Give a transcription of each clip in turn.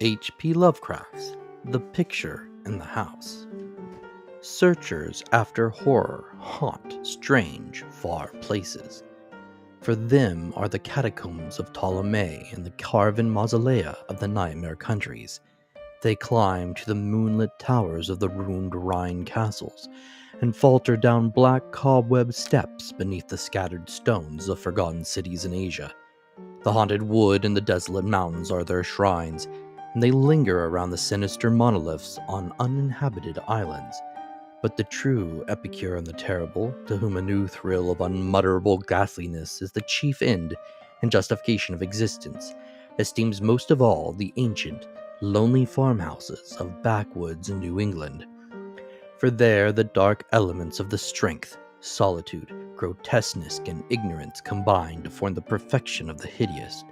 H.P. Lovecraft's The Picture in the House. Searchers after horror haunt strange, far places. For them are the catacombs of Ptolemy and the carven mausolea of the nightmare countries. They climb to the moonlit towers of the ruined Rhine castles, and falter down black cobweb steps beneath the scattered stones of forgotten cities in Asia. The haunted wood and the desolate mountains are their shrines, and they linger around the sinister monoliths on uninhabited islands. But the true epicure and the terrible, to whom a new thrill of unmutterable ghastliness is the chief end and justification of existence, esteems most of all the ancient, lonely farmhouses of backwoods in New England. For there the dark elements of the strength, solitude, grotesqueness, and ignorance combine to form the perfection of the hideous.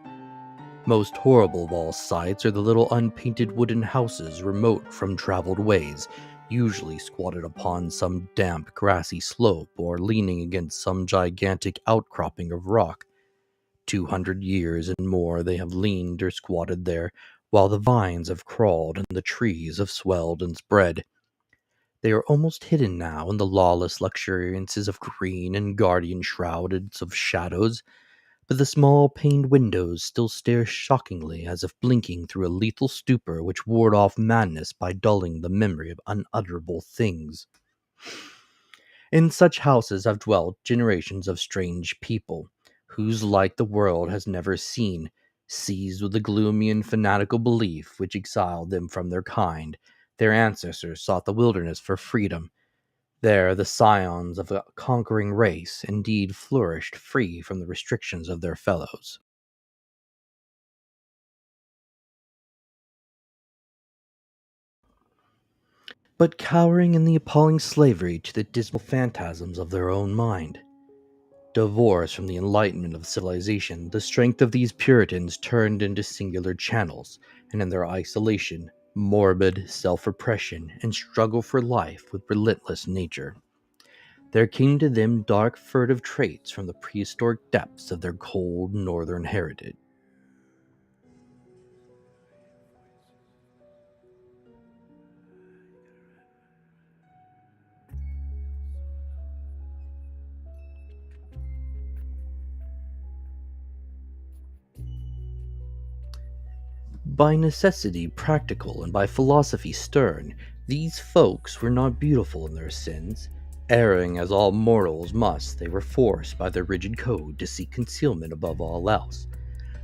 Most horrible of all sights are the little unpainted wooden houses remote from traveled ways, usually squatted upon some damp, grassy slope or leaning against some gigantic outcropping of rock. 200 years and more they have leaned or squatted there, while the vines have crawled and the trees have swelled and spread. They are almost hidden now in the lawless luxuriances of green and guardian shrouded of shadows, but the small paned windows still stare shockingly as if blinking through a lethal stupor which ward off madness by dulling the memory of unutterable things. In such houses have dwelt generations of strange people, whose like the world has never seen, seized with the gloomy and fanatical belief which exiled them from their kind. Their ancestors sought the wilderness for freedom. There the scions of a conquering race indeed flourished free from the restrictions of their fellows. But cowering in the appalling slavery to the dismal phantasms of their own mind. Divorced from the enlightenment of civilization, the strength of these Puritans turned into singular channels, and in their isolation, morbid self-repression, and struggle for life with relentless nature, there came to them dark furtive traits from the prehistoric depths of their cold northern heritage. By necessity practical and by philosophy stern, these folks were not beautiful in their sins. Erring as all mortals must, they were forced by their rigid code to seek concealment above all else,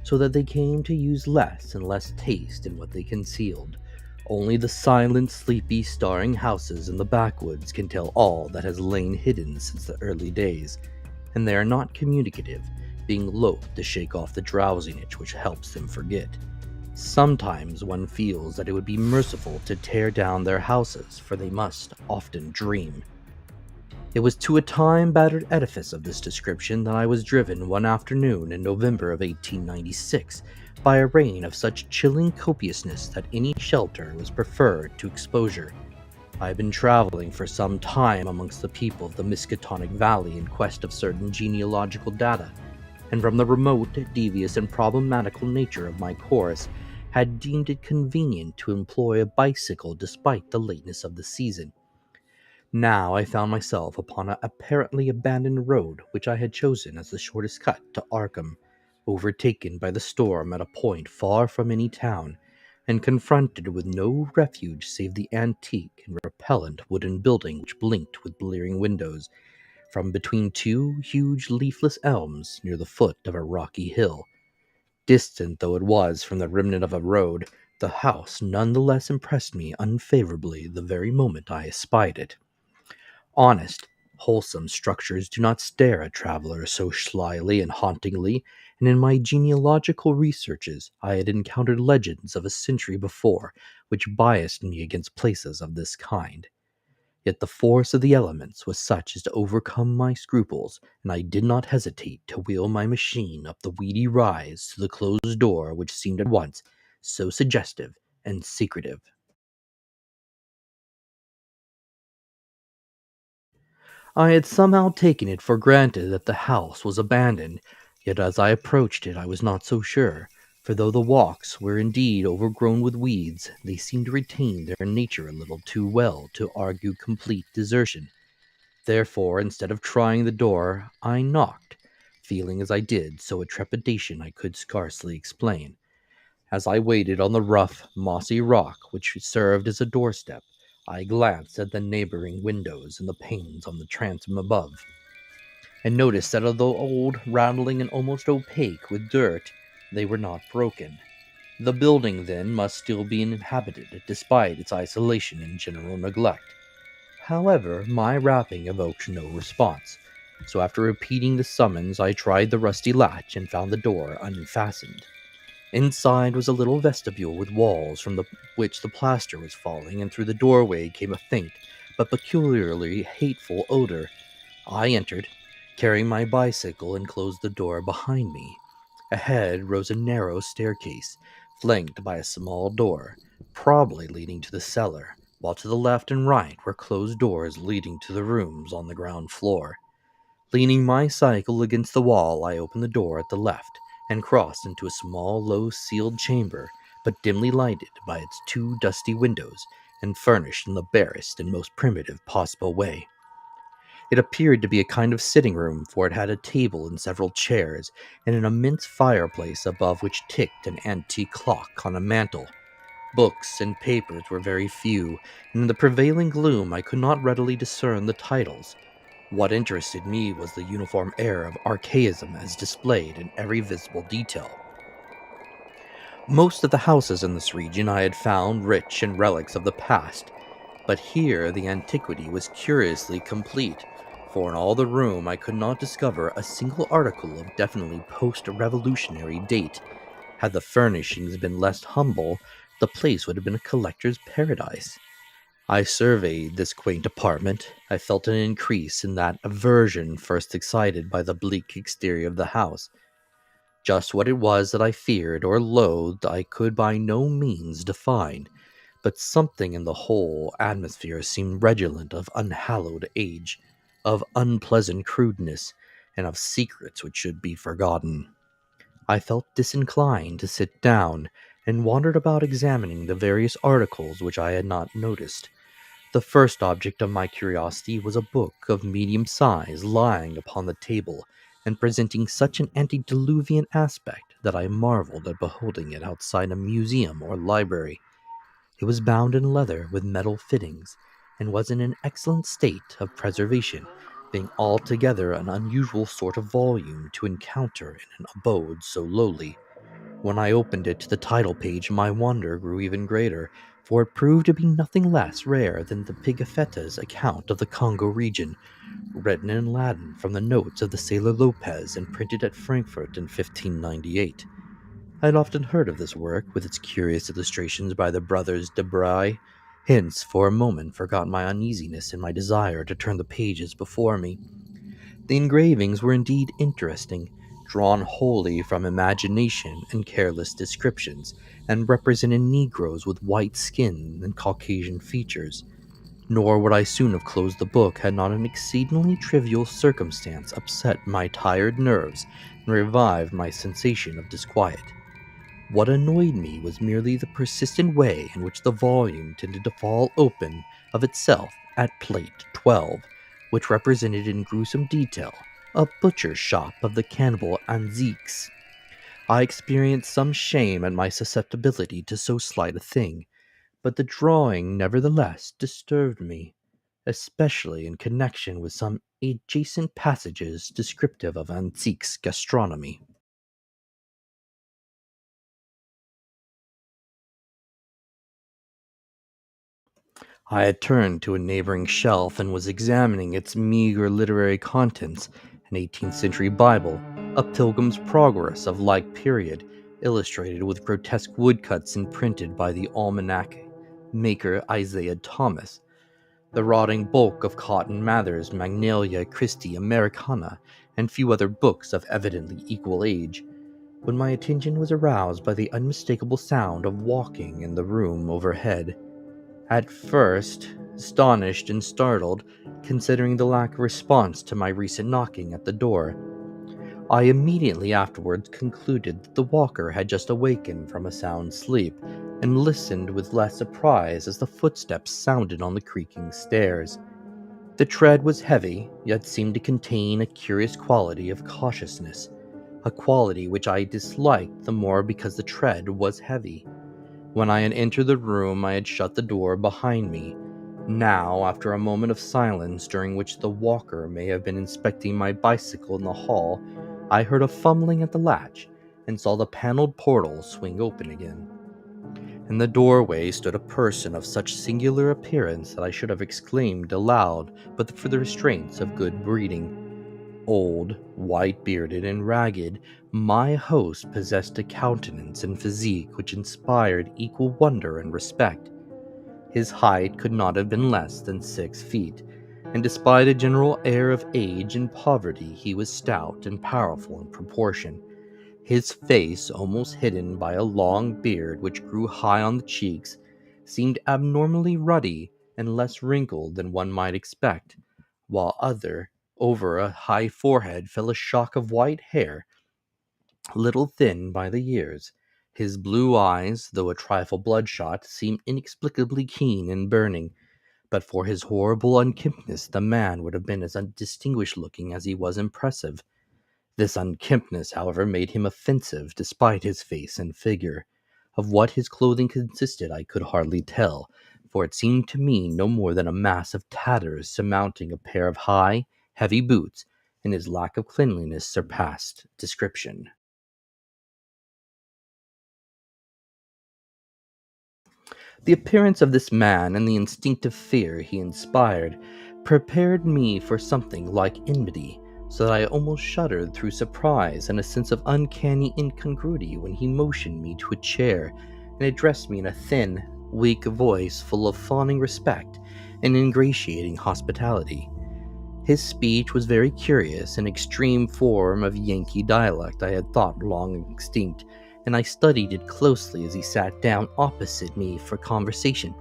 so that they came to use less and less taste in what they concealed. Only the silent, sleepy, starring houses in the backwoods can tell all that has lain hidden since the early days, and they are not communicative, being loath to shake off the drowsiness which helps them forget. Sometimes one feels that it would be merciful to tear down their houses, for they must often dream. It was to a time-battered edifice of this description that I was driven one afternoon in November of 1896 by a rain of such chilling copiousness that any shelter was preferred to exposure. I had been traveling for some time amongst the people of the Miskatonic Valley in quest of certain genealogical data, and from the remote, devious, and problematical nature of my course, had deemed it convenient to employ a bicycle despite the lateness of the season. Now I found myself upon an apparently abandoned road which I had chosen as the shortest cut to Arkham, overtaken by the storm at a point far from any town, and confronted with no refuge save the antique and repellent wooden building which blinked with blearing windows from between two huge leafless elms near the foot of a rocky hill. Distant though it was from the remnant of a road, the house none the less impressed me unfavorably the very moment I espied it. Honest, wholesome structures do not stare at travelers so slyly and hauntingly, and in my genealogical researches I had encountered legends of a century before which biased me against places of this kind. Yet the force of the elements was such as to overcome my scruples, and I did not hesitate to wheel my machine up the weedy rise to the closed door which seemed at once so suggestive and secretive. I had somehow taken it for granted that the house was abandoned, yet as I approached it I was not so sure. for though the walks were indeed overgrown with weeds, they seemed to retain their nature a little too well to argue complete desertion. Therefore, instead of trying the door, I knocked, feeling as I did so a trepidation I could scarcely explain. As I waited on the rough, mossy rock which served as a doorstep, I glanced at the neighboring windows and the panes on the transom above, and noticed that although old, rattling, and almost opaque with dirt, they were not broken. The building, then, must still be inhabited, despite its isolation and general neglect. However, my rapping evoked no response, so after repeating the summons, I tried the rusty latch and found the door unfastened. Inside was a little vestibule with walls from which the plaster was falling, and through the doorway came a faint but peculiarly hateful odor. I entered, carrying my bicycle, and closed the door behind me. Ahead rose a narrow staircase, flanked by a small door, probably leading to the cellar, while to the left and right were closed doors leading to the rooms on the ground floor. Leaning my cycle against the wall, I opened the door at the left and crossed into a small, low-ceiled chamber, but dimly lighted by its two dusty windows and furnished in the barest and most primitive possible way. It appeared to be a kind of sitting room, for it had a table and several chairs, and an immense fireplace above which ticked an antique clock on a mantel. Books and papers were very few, and in the prevailing gloom I could not readily discern the titles. What interested me was the uniform air of archaism as displayed in every visible detail. Most of the houses in this region I had found rich in relics of the past, but here the antiquity was curiously complete, for in all the room I could not discover a single article of definitely post-revolutionary date. Had the furnishings been less humble, the place would have been a collector's paradise. I surveyed this quaint apartment. I felt an increase in that aversion first excited by the bleak exterior of the house. Just what it was that I feared or loathed I could by no means define, but something in the whole atmosphere seemed redolent of unhallowed age, of unpleasant crudeness, and of secrets which should be forgotten. I felt disinclined to sit down, and wandered about examining the various articles which I had not noticed. The first object of my curiosity was a book of medium size lying upon the table, and presenting such an antediluvian aspect that I marveled at beholding it outside a museum or library. It was bound in leather with metal fittings, and was in an excellent state of preservation, being altogether an unusual sort of volume to encounter in an abode so lowly. When I opened it to the title page, my wonder grew even greater, for it proved to be nothing less rare than the Pigafetta's account of the Congo region, written in Latin from the notes of the sailor Lopez and printed at Frankfurt in 1598. I had often heard of this work, with its curious illustrations by the brothers Debray, hence for a moment forgot my uneasiness in my desire to turn the pages before me. The engravings were indeed interesting, drawn wholly from imagination and careless descriptions, and represented Negroes with white skin and Caucasian features. Nor would I soon have closed the book had not an exceedingly trivial circumstance upset my tired nerves and revived my sensation of disquiet. What annoyed me was merely the persistent way in which the volume tended to fall open of itself at plate 12, which represented in gruesome detail a butcher's shop of the cannibal Anziques. I experienced some shame at my susceptibility to so slight a thing, but the drawing nevertheless disturbed me, especially in connection with some adjacent passages descriptive of Anzique's gastronomy. I had turned to a neighboring shelf and was examining its meager literary contents: an 18th century Bible, a Pilgrim's Progress of like period, illustrated with grotesque woodcuts and printed by the almanac maker Isaiah Thomas, the rotting bulk of Cotton Mather's Magnalia Christi Americana, and few other books of evidently equal age, when my attention was aroused by the unmistakable sound of walking in the room overhead. At first, astonished and startled, considering the lack of response to my recent knocking at the door, I immediately afterwards concluded that the walker had just awakened from a sound sleep, and listened with less surprise as the footsteps sounded on the creaking stairs. The tread was heavy, yet seemed to contain a curious quality of cautiousness, a quality which I disliked the more because the tread was heavy. When I had entered the room, I had shut the door behind me. Now, after a moment of silence during which the walker may have been inspecting my bicycle in the hall, I heard a fumbling at the latch and saw the paneled portal swing open again. In the doorway stood a person of such singular appearance that I should have exclaimed aloud but for the restraints of good breeding. Old, white-bearded, and ragged, my host possessed a countenance and physique which inspired equal wonder and respect. His height could not have been less than 6 feet, and despite a general air of age and poverty, he was stout and powerful in proportion. His face, almost hidden by a long beard which grew high on the cheeks, seemed abnormally ruddy and less wrinkled than one might expect, while over a high forehead fell a shock of white hair, little thin by the years. His blue eyes, though a trifle bloodshot, seemed inexplicably keen and burning. But for his horrible unkemptness, the man would have been as undistinguished looking as he was impressive. This unkemptness, however, made him offensive, despite his face and figure. Of what his clothing consisted I could hardly tell, for it seemed to me no more than a mass of tatters surmounting a pair of high, heavy boots, and his lack of cleanliness surpassed description. The appearance of this man and the instinctive fear he inspired prepared me for something like enmity, so that I almost shuddered through surprise and a sense of uncanny incongruity when he motioned me to a chair and addressed me in a thin, weak voice full of fawning respect and ingratiating hospitality. His speech was very curious, an extreme form of Yankee dialect I had thought long extinct, and I studied it closely as he sat down opposite me for conversation.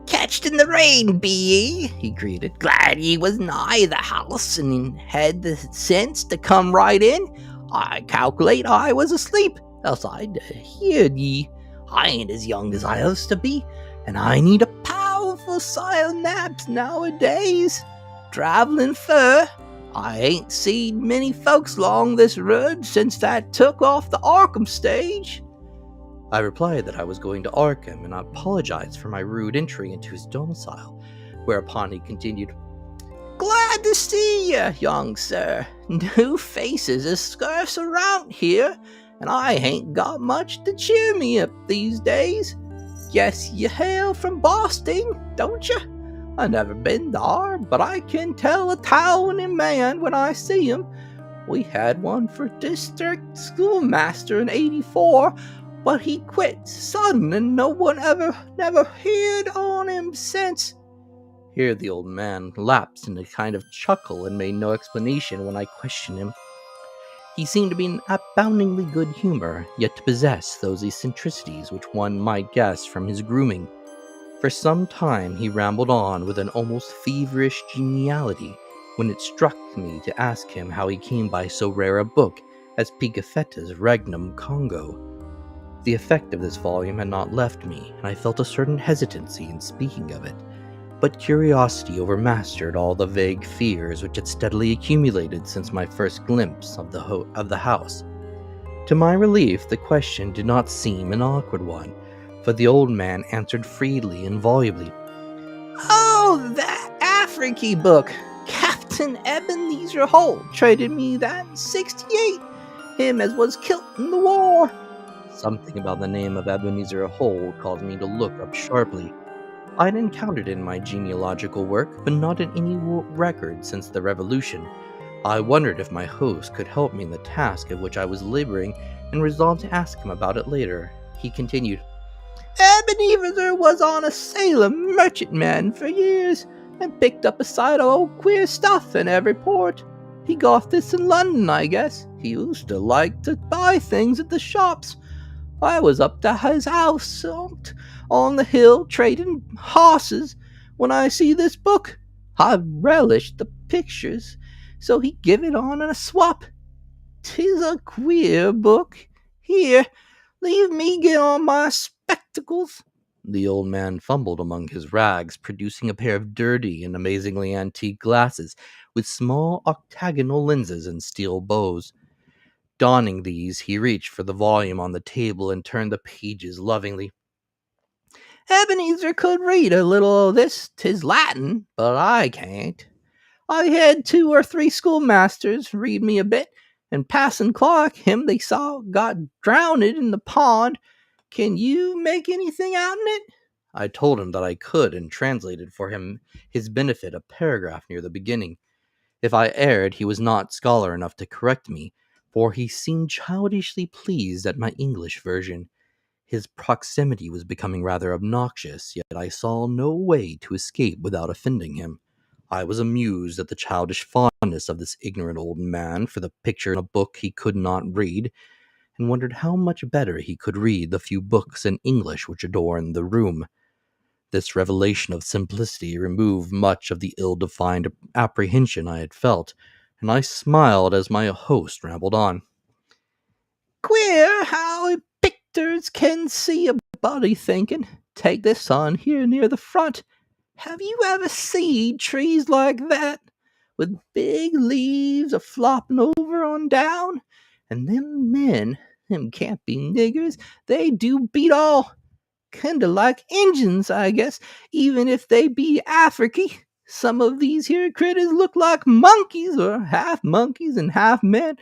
"Catched in the rain, be ye?" he greeted. "Glad ye was nigh the house and had the sense to come right in. I calculate I was asleep, else I'd heard ye. I ain't as young as I used to be, and I need a powerful sight of naps nowadays. Travelin' fur. I ain't seen many folks along this road since that took off the Arkham stage." I replied that I was going to Arkham, and I apologized for my rude entry into his domicile, whereupon he continued, "Glad to see ye, young sir. New faces is scarce around here, and I ain't got much to cheer me up these days. Guess ye hail from Boston, don't ye? I never been thar, but I can tell a towering man when I see him. We had one for district schoolmaster in '84, but he quit sudden, and no one never heard on him since." Here the old man lapsed in a kind of chuckle and made no explanation when I questioned him. He seemed to be in aboundingly good humor, yet to possess those eccentricities which one might guess from his grooming. For some time he rambled on with an almost feverish geniality, when it struck me to ask him how he came by so rare a book as Pigafetta's Regnum Congo. The effect of this volume had not left me, and I felt a certain hesitancy in speaking of it, but curiosity overmastered all the vague fears which had steadily accumulated since my first glimpse of the house. To my relief, the question did not seem an awkward one, for the old man answered freely and volubly. "Oh, that African book. Captain Ebenezer Holt traded me that in '68. Him as was killed in the war." Something about the name of Ebenezer Holt caused me to look up sharply. I had encountered it in my genealogical work, but not in any record since the Revolution. I wondered if my host could help me in the task at which I was laboring, and resolved to ask him about it later. He continued, "Ebenezer was on a Salem merchantman for years, and picked up a sight of old queer stuff in every port. He got this in London, I guess. He used to like to buy things at the shops. I was up to his house on the hill trading horses when I see this book. I relished the pictures, so he give it on a swap. 'tis a queer book. Here, leave me get on my spectacles. The old man fumbled among his rags, producing a pair of dirty and amazingly antique glasses with small octagonal lenses and steel bows. Donning these, he reached for the volume on the table and turned the pages lovingly. Ebenezer could read a little of this, 'tis Latin, but I can't. I had 2 or 3 schoolmasters read me a bit, and Passon Clark, him they saw, got drowned in the pond. Can you make anything out in it? I told him that I could and translated for his benefit a paragraph near the beginning. If I erred, he was not scholar enough to correct me, for he seemed childishly pleased at my English version. His proximity was becoming rather obnoxious, yet I saw no way to escape without offending him. I was amused at the childish fondness of this ignorant old man for the picture in a book he could not read, and wondered how much better he could read the few books in English which adorned the room. This revelation of simplicity removed much of the ill-defined apprehension I had felt, and I smiled as my host rambled on. Queer how pictures can see a body thinking. Take this on here near the front. Have you ever seen trees like that? With big leaves a flopping over on down? And them men, them can't be niggers, they do beat all. Kinda like Injuns, I guess, even if they be Afriky. Some of these here critters look like monkeys, or half monkeys and half men,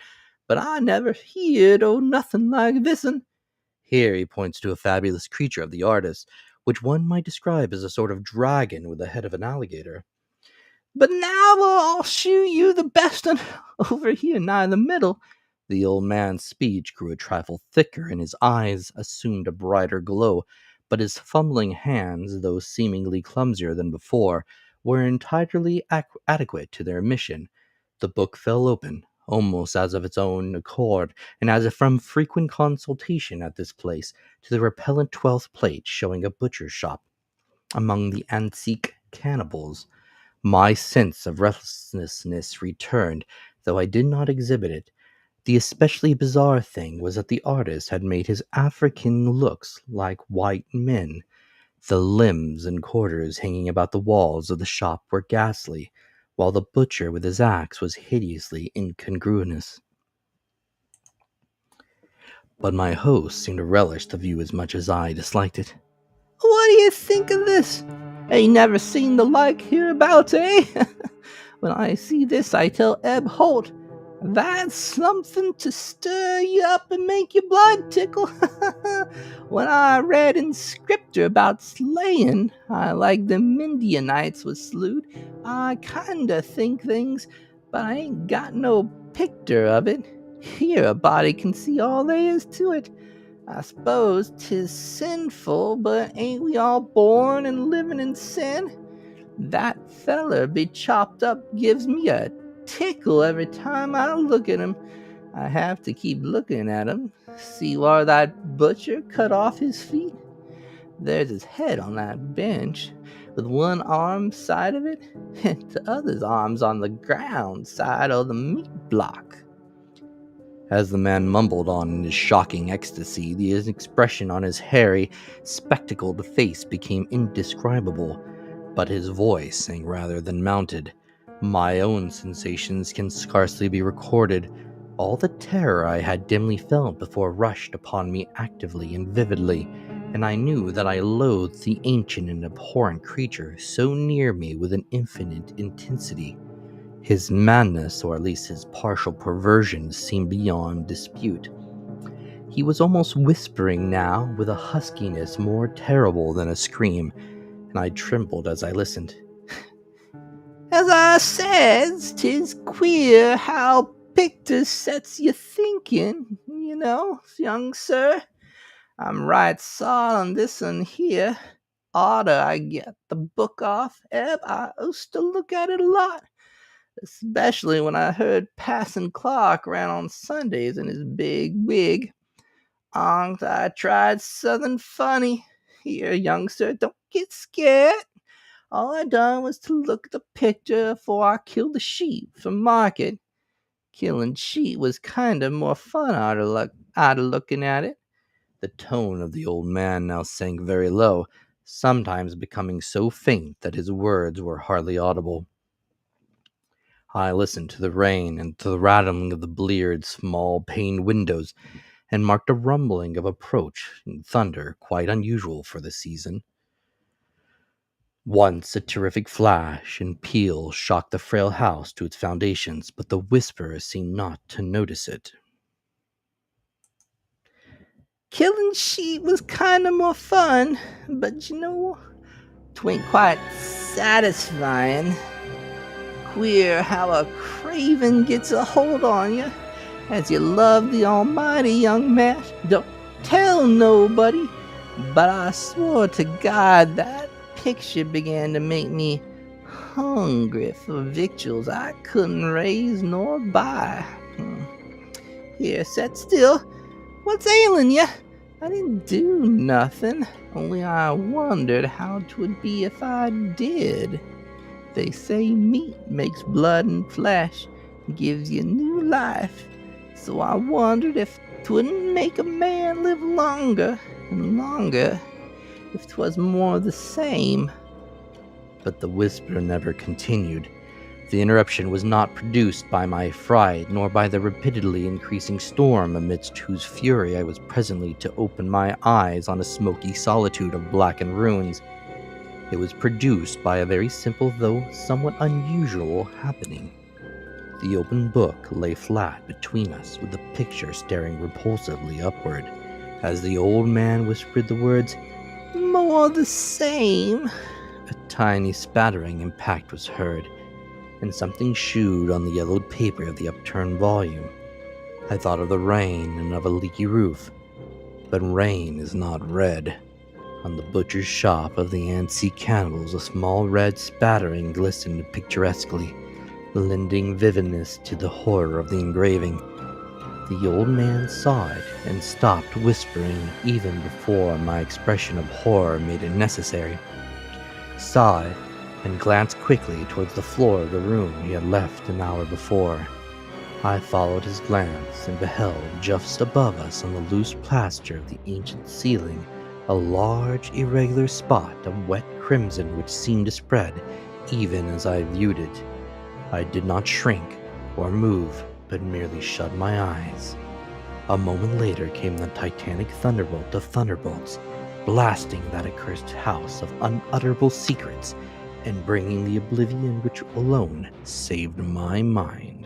but I never heerd o' nothing like this'n. Here he points to a fabulous creature of the artist, which one might describe as a sort of dragon with the head of an alligator. But now I'll shew you the best un over here nigh the middle. The old man's speech grew a trifle thicker, and his eyes assumed a brighter glow, but his fumbling hands, though seemingly clumsier than before, were entirely adequate to their mission. The book fell open, almost as of its own accord, and as if from frequent consultation at this place, to the repellent 12th plate showing a butcher's shop. Among the antique cannibals, my sense of restlessness returned, though I did not exhibit it. The especially bizarre thing was that the artist had made his African looks like white men. The limbs and quarters hanging about the walls of the shop were ghastly, while the butcher with his axe was hideously incongruous. But my host seemed to relish the view as much as I disliked it. What do you think of this? Ain't never seen the like hereabouts, eh? When I see this, I tell Eb Holt, that's something to stir you up and make your blood tickle. When I read in scripture about slaying, I like the Midianites was slewed. I kinda think things, but I ain't got no picture of it. Here a body can see all there is to it. I suppose 'tis sinful, but ain't we all born and living in sin? That feller be chopped up gives me a tickle every time I look at him. I have to keep looking at him. See where that butcher cut off his feet? There's his head on that bench, with one arm side of it, and the other's arm's on the ground side of the meat block. As the man mumbled on in his shocking ecstasy, the expression on his hairy, spectacled face became indescribable, but his voice sang rather than mounted. My own sensations can scarcely be recorded. All the terror I had dimly felt before rushed upon me actively and vividly, and I knew that I loathed the ancient and abhorrent creature so near me with an infinite intensity. His madness, or at least his partial perversion, seemed beyond dispute. He was almost whispering now, with a huskiness more terrible than a scream, and I trembled as I listened. As I says, 'tis queer how picters sets you thinking, young sir. I'm right sot on this un here. Oughter I get the book off, Eb, I used to look at it a lot, especially when I heard Passon Clark round on Sundays in his big wig. I tried Southern funny. Here, young sir, don't get scared. All I done was to look at the picture afore I killed the sheep for market. Killing sheep was kinda more fun out of looking at it. The tone of the old man now sank very low, sometimes becoming so faint that his words were hardly audible. I listened to the rain and to the rattling of the bleared, small-paned windows, and marked a rumbling of approach and thunder quite unusual for the season. Once a terrific flash and peal shocked the frail house to its foundations, but the whisperer seemed not to notice it. Killing sheep was kinda more fun, but you know, 'twain't quite satisfying. Queer how a craving gets a hold on you as you love the almighty, young man. Don't tell nobody, but I swore to God that picture began to make me hungry for victuals I couldn't raise nor buy. Here, set still. What's ailing you? I didn't do nothing, only I wondered how 'twould be if I did. They say meat makes blood and flesh, gives you new life, so I wondered if 'twouldn't make a man live longer and longer, if 'twas more the same. But the whisper never continued. The interruption was not produced by my fright, nor by the rapidly increasing storm amidst whose fury I was presently to open my eyes on a smoky solitude of blackened ruins. It was produced by a very simple though somewhat unusual happening. The open book lay flat between us, with the picture staring repulsively upward. As the old man whispered the words, "More the same," a tiny spattering impact was heard, and something shooed on the yellowed paper of the upturned volume. I thought of the rain and of a leaky roof, but rain is not red. On the butcher's shop of the antique cannibals, a small red spattering glistened picturesquely, lending vividness to the horror of the engraving. The old man saw it and stopped whispering even before my expression of horror made it necessary. Saw it and glanced quickly towards the floor of the room he had left an hour before. I followed his glance and beheld just above us on the loose plaster of the ancient ceiling a large irregular spot of wet crimson which seemed to spread even as I viewed it. I did not shrink or move, but merely shut my eyes. A moment later came the titanic thunderbolt of thunderbolts, blasting that accursed house of unutterable secrets and bringing the oblivion which alone saved my mind.